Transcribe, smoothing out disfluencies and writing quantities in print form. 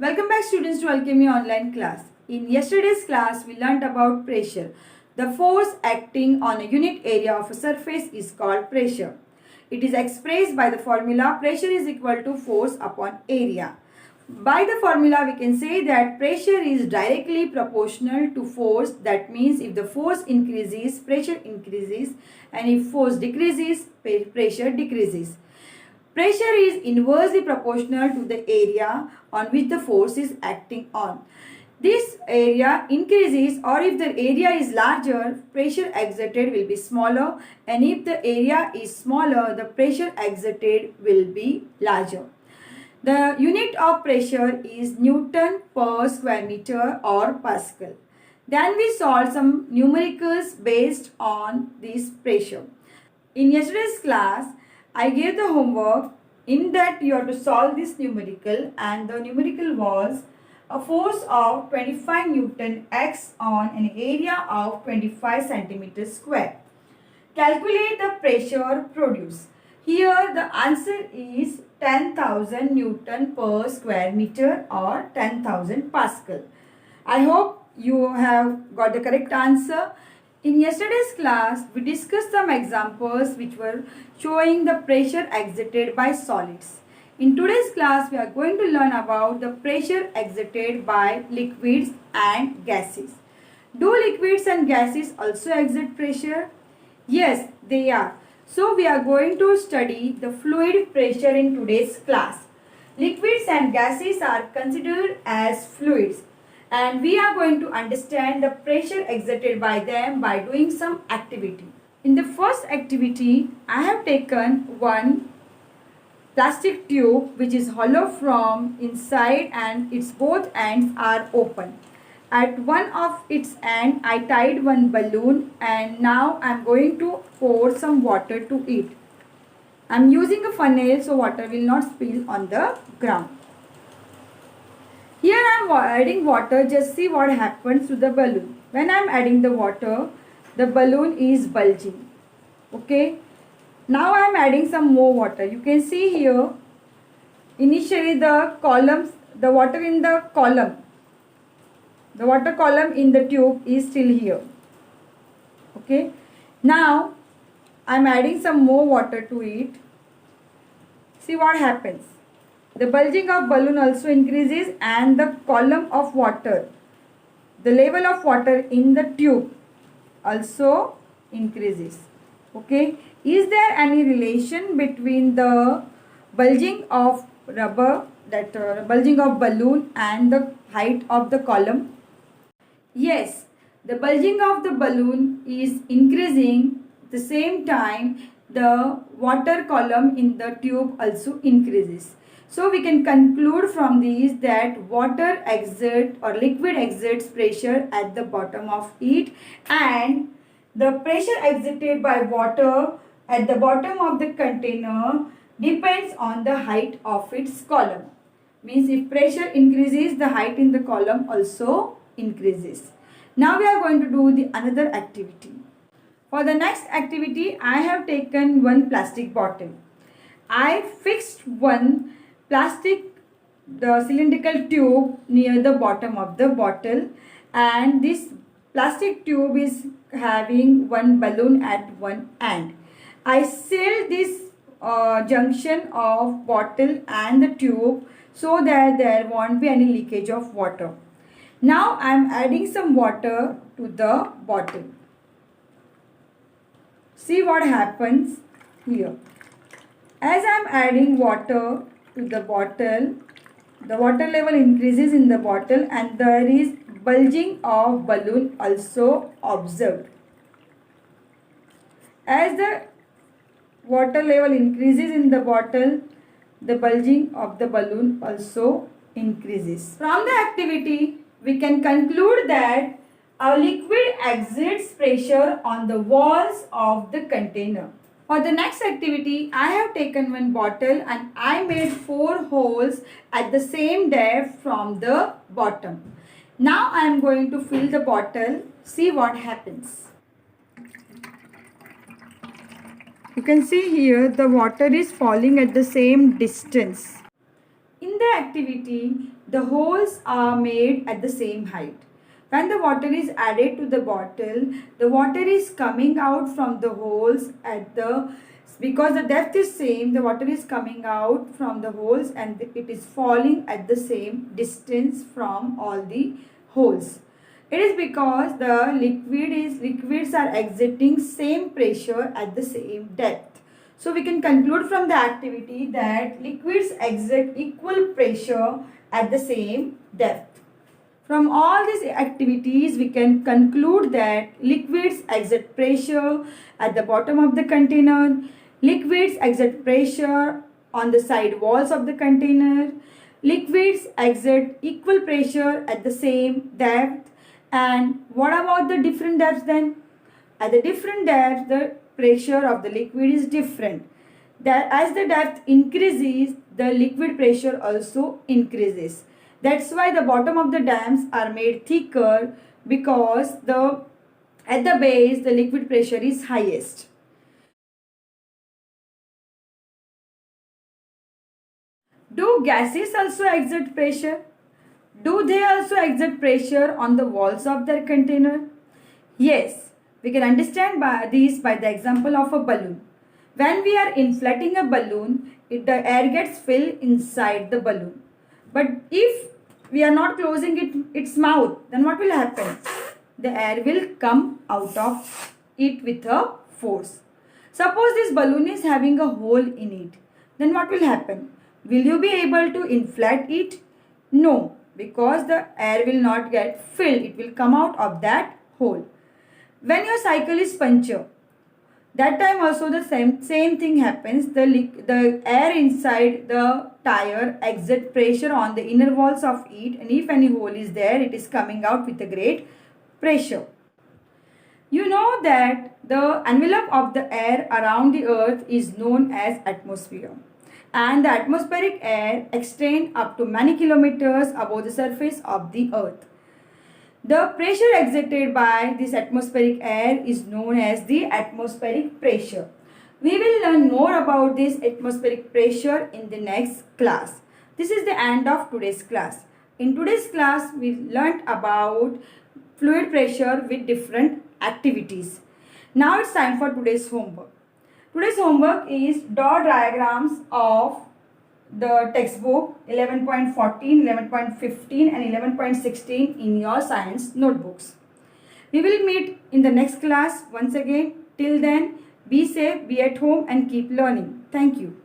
Welcome back students to Alchemy online class. In yesterday's class we learnt about pressure. The force acting on a unit area of a surface is called pressure. It is expressed by the formula pressure is equal to force upon area. By the formula we can say that pressure is directly proportional to force. That means if the force increases, pressure increases, and if force decreases, pressure decreases. Pressure is inversely proportional to the area on which the force is acting on. This area increases, or if the area is larger, pressure exerted will be smaller, and if the area is smaller, the pressure exerted will be larger. The unit of pressure is Newton per square meter or Pascal. Then we solved some numericals based on this pressure. In yesterday's class, I gave the homework. In that you have to solve this numerical, and the numerical was a force of 25 Newton X on an area of 25 centimeters square. Calculate the pressure produced. Here the answer is 10,000 Newton per square meter or 10,000 Pascal. I hope you have got the correct answer. In yesterday's class, we discussed some examples which were showing the pressure exerted by solids. In today's class, we are going to learn about the pressure exerted by liquids and gases. Do liquids and gases also exert pressure? Yes, they are. So, we are going to study the fluid pressure in today's class. Liquids and gases are considered as fluids, and we are going to understand the pressure exerted by them by doing some activity. In the first activity, I have taken one plastic tube which is hollow from inside and its both ends are open. At one of its end, I tied one balloon, and now I am going to pour some water to it. I am using a funnel so water will not spill on the ground. Here I am adding water. Just see what happens to the balloon. When I am adding the water, the balloon is bulging. Okay. Now I am adding some more water. You can see here, initially the water in the column, the water column in the tube is still here. Okay. Now I am adding some more water to it. See what happens. The bulging of balloon also increases, and the column of water, the level of water in the tube also increases. Okay. Is there any relation between the bulging of rubber, bulging of balloon, and the height of the column? Yes, the bulging of the balloon is increasing. At the same time, the water column in the tube also increases. So we can conclude from these that water exerts or liquid exerts pressure at the bottom of it, and the pressure exerted by water at the bottom of the container depends on the height of its column. Means if pressure increases, the height in the column also increases. Now we are going to do another activity. For the next activity, I have taken one plastic bottle. I fixed one the cylindrical tube near the bottom of the bottle, and this plastic tube is having one balloon at one end. I sealed this junction of bottle and the tube so that there won't be any leakage of water. Now I am adding some water to the bottle. See what happens here. As I am adding water to the bottle, the water level increases in the bottle, and there is bulging of balloon also observed. As the water level increases in the bottle, the bulging of the balloon also increases. From the activity, we can conclude that a liquid exerts pressure on the walls of the container. For the next activity, I have taken one bottle and I made 4 holes at the same depth from the bottom. Now I am going to fill the bottle. See what happens. You can see here the water is falling at the same distance. In the activity, the holes are made at the same height. When the water is added to the bottle, the water is coming out from the holes at the, because the depth is same, the water is coming out from the holes and it is falling at the same distance from all the holes. It is because the liquids are exiting same pressure at the same depth. So we can conclude from the activity that liquids exert equal pressure at the same depth. From all these activities, we can conclude that liquids exert pressure at the bottom of the container, liquids exert pressure on the side walls of the container, liquids exert equal pressure at the same depth. And what about the different depths then? At the different depths, the pressure of the liquid is different. That as the depth increases, the liquid pressure also increases. That's why the bottom of the dams are made thicker, because at the base the liquid pressure is highest. Do gases also exert pressure? Do they also exert pressure on the walls of their container? Yes, we can understand this by the example of a balloon. When we are inflating a balloon, the air gets filled inside the balloon. But if we are not closing its mouth, then what will happen? The air will come out of it with a force. Suppose this balloon is having a hole in it. Then what will happen? Will you be able to inflate it? No, because the air will not get filled. It will come out of that hole. When your cycle is punctured, that time also the same thing happens. The air inside the tire exerts pressure on the inner walls of it, and if any hole is there, it is coming out with a great pressure. You know that the envelope of the air around the earth is known as atmosphere, and the atmospheric air extends up to many kilometers above the surface of the earth. The pressure exerted by this atmospheric air is known as the atmospheric pressure. We will learn more about this atmospheric pressure in the next class. This is the end of today's class. In today's class, we learnt about fluid pressure with different activities. Now it's time for today's homework. Today's homework is draw diagrams of the textbook 11.14, 11.15 and 11.16 in your science notebooks. We will meet in the next class once again. Till then, be safe, be at home and keep learning. Thank you.